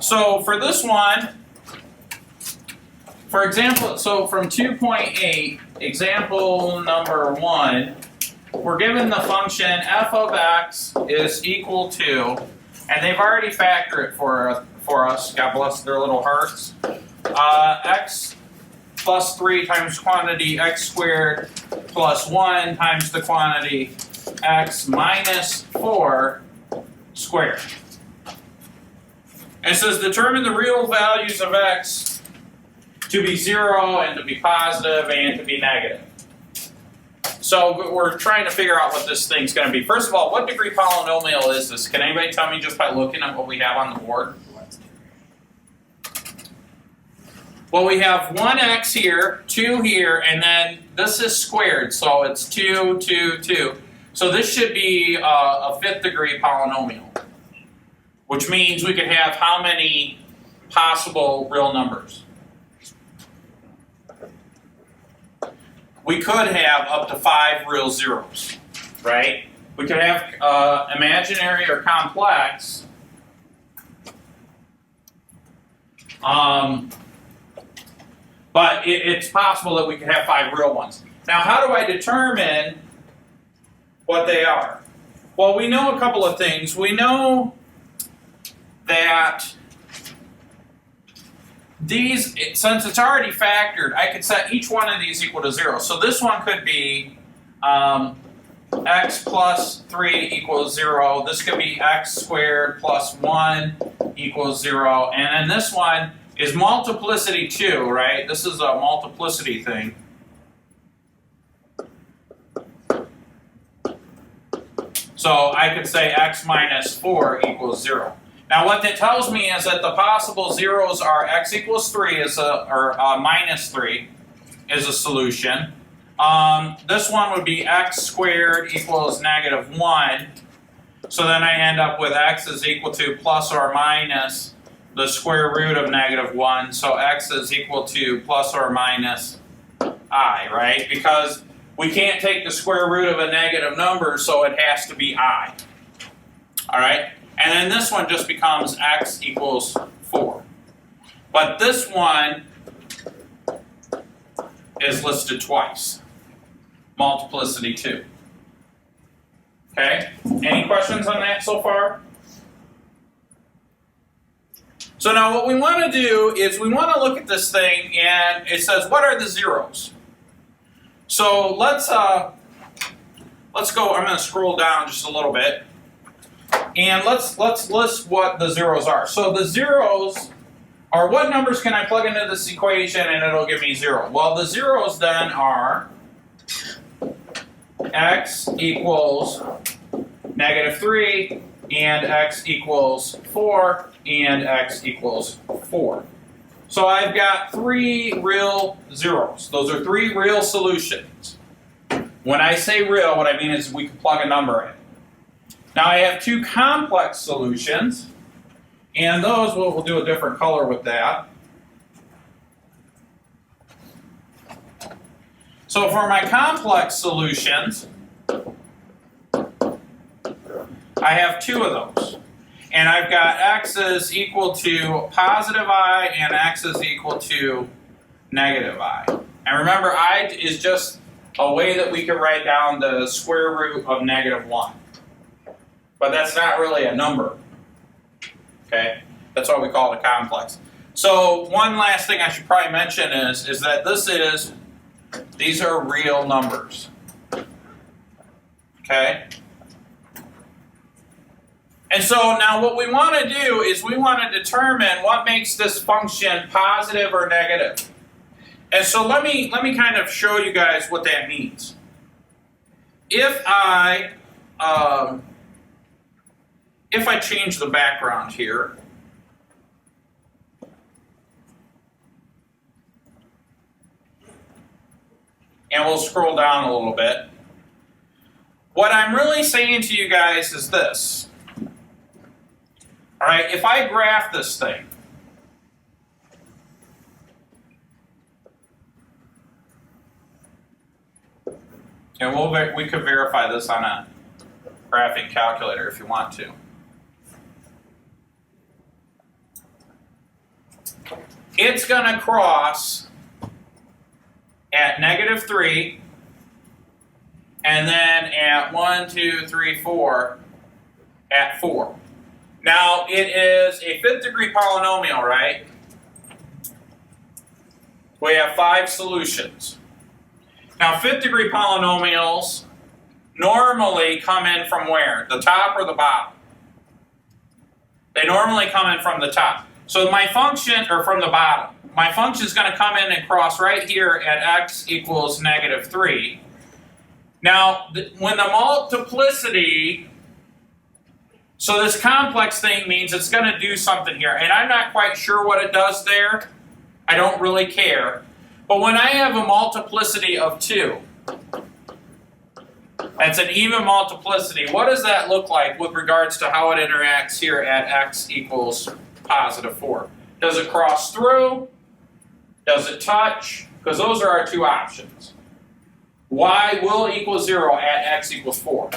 So for this one, for example, so from 2.8, example number 1, we're given the function f of x is equal to, and they've already factored it for us, God bless their little hearts, x plus 3 times quantity x squared plus 1 times the quantity x minus 4 squared. And it says determine the real values of x to be 0 and to be positive and to be negative. So we're trying to figure out what this thing's going to be. First of all, what degree polynomial is this? Can anybody tell me just by looking at what we have on the board? Well, we have 1x here, 2 here, and then this is squared, so it's 2, 2, 2. So this should be a 5th degree polynomial, which means we could have how many possible real numbers? We could have up to 5 real zeros, right? We could have imaginary or complex. But it's possible that we could have 5 real ones. Now, how do I determine what they are? Well, we know a couple of things. We know that these, since it's already factored, I could set each one of these equal to 0. So this one could be x plus 3 equals 0. This could be x squared plus 1 equals 0. And then this one is multiplicity 2, right? This is a multiplicity thing. So I could say x minus 4 equals 0. Now what that tells me is that the possible zeros are x equals 3 or minus 3 is a solution. This one would be x squared equals negative 1. So then I end up with x is equal to plus or minus the square root of negative 1. So x is equal to plus or minus I, right? Because we can't take the square root of a negative number, so it has to be I. All right? And then this one just becomes x equals 4. But this one is listed twice. Multiplicity 2. Okay? Any questions on that so far? So now what we want to do is we want to look at this thing and it says, what are the zeros? So let's go, I'm going to scroll down just a little bit. And let's list what the zeros are. So the zeros are what numbers can I plug into this equation and it'll give me 0. Well, the zeros then are x equals negative 3 and x equals 4 and x equals 4. So I've got 3 real zeros. Those are 3 real solutions. When I say real, what I mean is we can plug a number in. Now I have 2 complex solutions, and those we'll do a different color with that. So for my complex solutions, I have 2 of those. And I've got x is equal to positive I and x is equal to negative I. And remember, I is just a way that we can write down the square root of negative 1. But that's not really a number. Okay? That's why we call it a complex. So one last thing I should probably mention is that these are real numbers. Okay? And so now what we want to do is we want to determine what makes this function positive or negative. And so let me kind of show you guys what that means. If I change the background here, and we'll scroll down a little bit, what I'm really saying to you guys is this. All right, if I graph this thing, and we could verify this on a graphing calculator if you want to. it's going to cross at -3, and then at 1, 2, 3, 4, at 4. Now, it is a 5th degree polynomial, right? We have 5 solutions. Now, 5th degree polynomials normally come in from where? The top or the bottom? They normally come in from the top. So my function, or from the bottom, my function is going to come in and cross right here at x equals -3. Now, when the multiplicity, so this complex thing means it's going to do something here, and I'm not quite sure what it does there. I don't really care. But when I have a multiplicity of 2, that's an even multiplicity, what does that look like with regards to how it interacts here at x equals +4? Does it cross through? Does it touch? Because those are our 2 options. Y will equal 0 at x equals 4.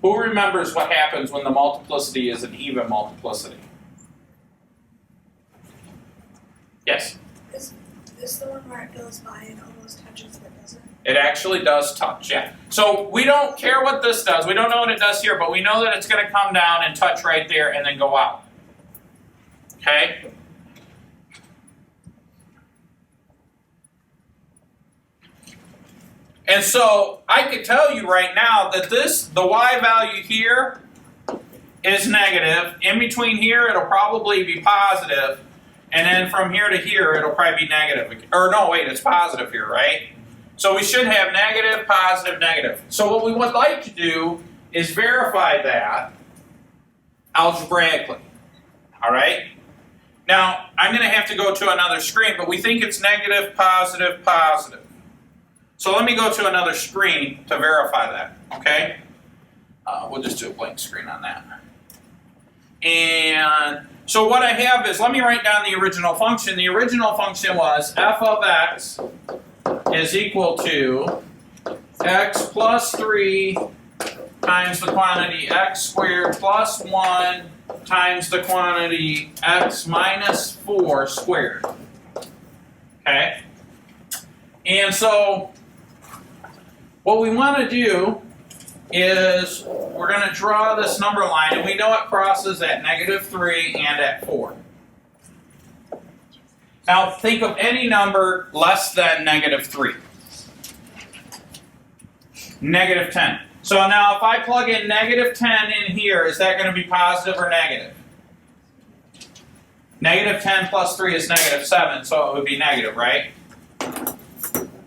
Who remembers what happens when the multiplicity is an even multiplicity? Yes? Is the one where it goes by and almost touches but doesn't? It actually does touch, yeah. So we don't care what this does. We don't know what it does here, but we know that it's going to come down and touch right there and then go out. Okay? And so I could tell you right now that the y value here is negative. In between here, it'll probably be positive. And then from here to here, it'll probably be negative. Or no, wait, it's positive here, right? So we should have negative, positive, negative. So what we would like to do is verify that algebraically. All right? Now, I'm going to have to go to another screen, but we think it's negative, positive, positive. So let me go to another screen to verify that, okay? We'll just do a blank screen on that. And so what I have is, let me write down the original function. The original function was f of x is equal to x plus 3 times the quantity x squared plus 1 times the quantity x minus 4 squared. Okay? And so what we want to do is we're going to draw this number line, and we know it crosses at -3 and at 4. Now think of any number less than -3. -10. So now if I plug in -10 in here, is that going to be positive or negative? -10 plus 3 is -7, so it would be negative, right?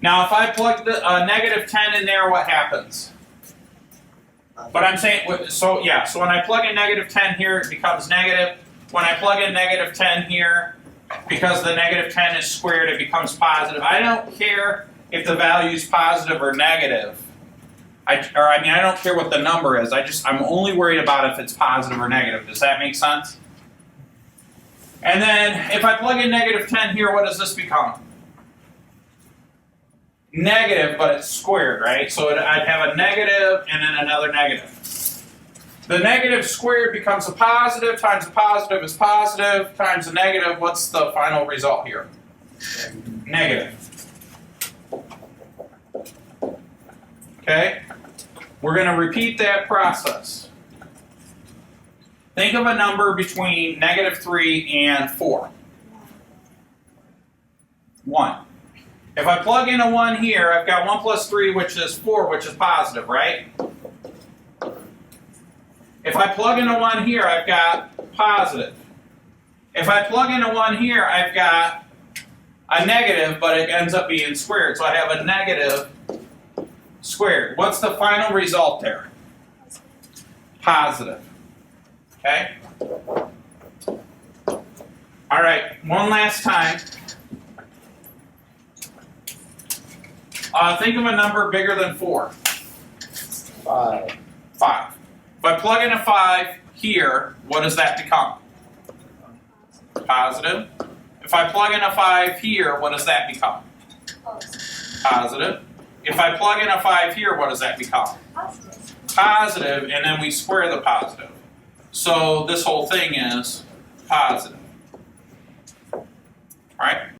Now if I plug the -10 in there, what happens? But I'm saying, so yeah, so when I plug in -10 here, it becomes negative. When I plug in -10 here, because the -10 is squared, it becomes positive. I don't care if the value is positive or negative. I don't care what the number is. I'm only worried about if it's positive or negative. Does that make sense? And then if I plug in -10 here, what does this become? Negative, but it's squared, right? So I'd have a negative and then another negative. The negative squared becomes a positive, times a positive is positive, times a negative. What's the final result here? Negative. Okay? We're going to repeat that process. Think of a number between -3 and 4. 1. If I plug in a 1 here, I've got 1 plus 3, which is 4, which is positive, right? If I plug in a 1 here, I've got positive. If I plug in a 1 here, I've got a negative, but it ends up being squared. So I have a negative squared. What's the final result there? Positive. Okay? All right, one last time. Think of a number bigger than 4. 5. 5. If I plug in a 5 here, what does that become? Positive. If I plug in a 5 here, what does that become? Positive. If I plug in a 5 here, what does that become? Positive, and then we square the positive. So this whole thing is positive.